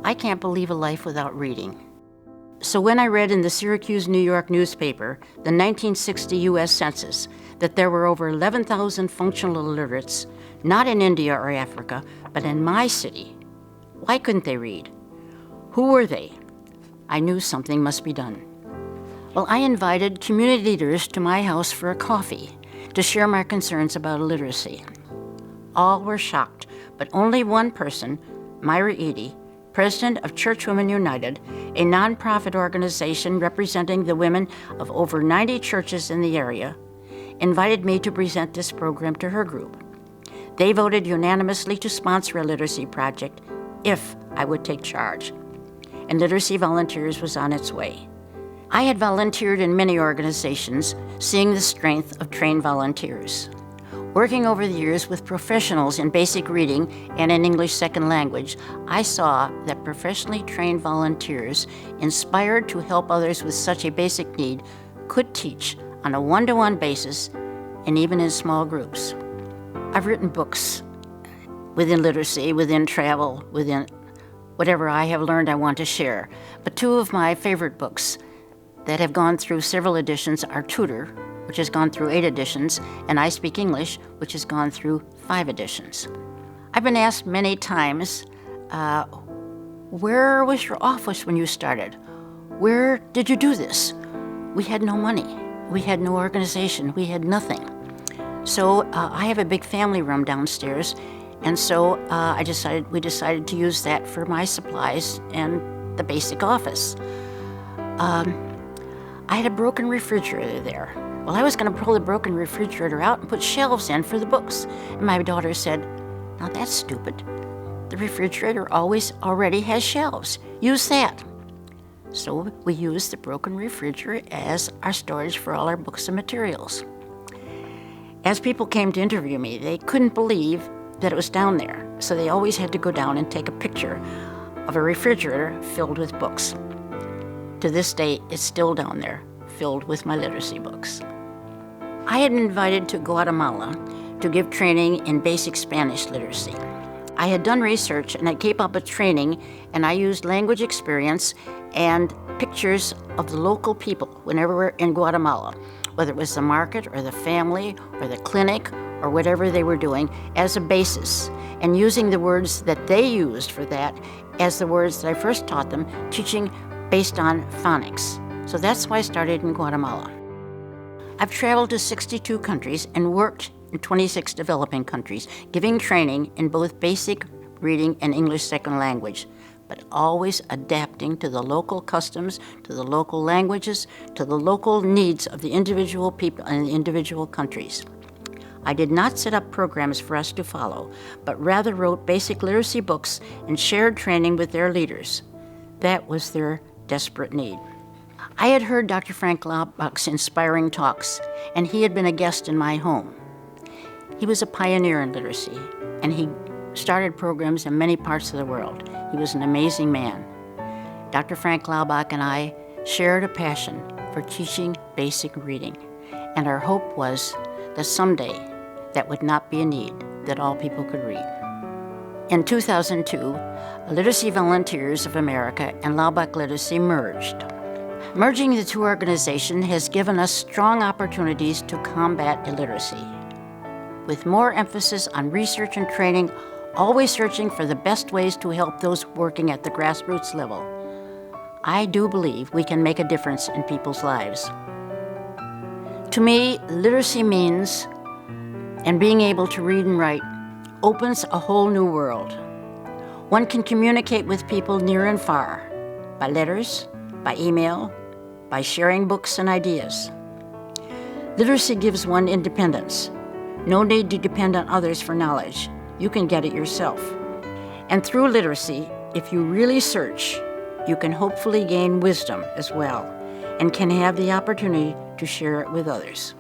I can't believe a life without reading. So when I read in the Syracuse, New York newspaper, the 1960 U.S. Census, that there were over 11,000 functional illiterates, not in India or Africa, but in my city, why couldn't they read? Who were they? I knew something must be done. Well, I invited community leaders to my house for a coffee to share my concerns about illiteracy. All were shocked, but only one person, Myra Eady, president of Churchwomen United, a nonprofit organization representing the women of over 90 churches in the area, invited me to present this program to her group. They voted unanimously to sponsor a literacy project if I would take charge, and Literacy Volunteers was on its way. I had volunteered in many organizations, seeing the strength of trained volunteers. Working over the years with professionals in basic reading and in English second language, I saw that professionally trained volunteers, inspired to help others with such a basic need, could teach on a one-to-one basis and even in small groups. I've written books within literacy, within travel, within whatever I have learned I want to share. But two of my favorite books that have gone through several editions are Tutor, which has gone through 8 editions, and I Speak English, which has gone through 5 editions. I've been asked many times, where was your office when you started? Where did you do this? We had no money. We had no organization. We had nothing. So I have a big family room downstairs, and so we decided to use that for my supplies and the basic office. I had a broken refrigerator there. Well, I was going to pull the broken refrigerator out and put shelves in for the books. And my daughter said, "Now that's stupid. The refrigerator already has shelves. Use that." So we used the broken refrigerator as our storage for all our books and materials. As people came to interview me, they couldn't believe that it was down there. So they always had to go down and take a picture of a refrigerator filled with books. To this day, it's still down there, filled with my literacy books. I had been invited to Guatemala to give training in basic Spanish literacy. I had done research and I came up with training, and I used language experience and pictures of the local people whenever we're in Guatemala, whether it was the market or the family or the clinic or whatever they were doing, as a basis, and using the words that they used for that as the words that I first taught them, teaching based on phonics. So that's why I started in Guatemala. I've traveled to 62 countries and worked in 26 developing countries, giving training in both basic reading and English second language, but always adapting to the local customs, to the local languages, to the local needs of the individual people and the individual countries. I did not set up programs for us to follow, but rather wrote basic literacy books and shared training with their leaders. That was their desperate need. I had heard Dr. Franklin Bock's inspiring talks, and he had been a guest in my home. He was a pioneer in literacy, and he started programs in many parts of the world. He was an amazing man. Dr. Franklin Bock and I shared a passion for teaching basic reading, and our hope was that someday that would not be a need, that all people could read. In 2002, Literacy Volunteers of America and Laubach Literacy merged. Merging the two organizations has given us strong opportunities to combat illiteracy. With more emphasis on research and training, always searching for the best ways to help those working at the grassroots level, I do believe we can make a difference in people's lives. To me, literacy means, and being able to read and write, opens a whole new world. One can communicate with people near and far, by letters, by email, by sharing books and ideas. Literacy gives one independence. No need to depend on others for knowledge. You can get it yourself. And through literacy, if you really search, you can hopefully gain wisdom as well, and can have the opportunity to share it with others.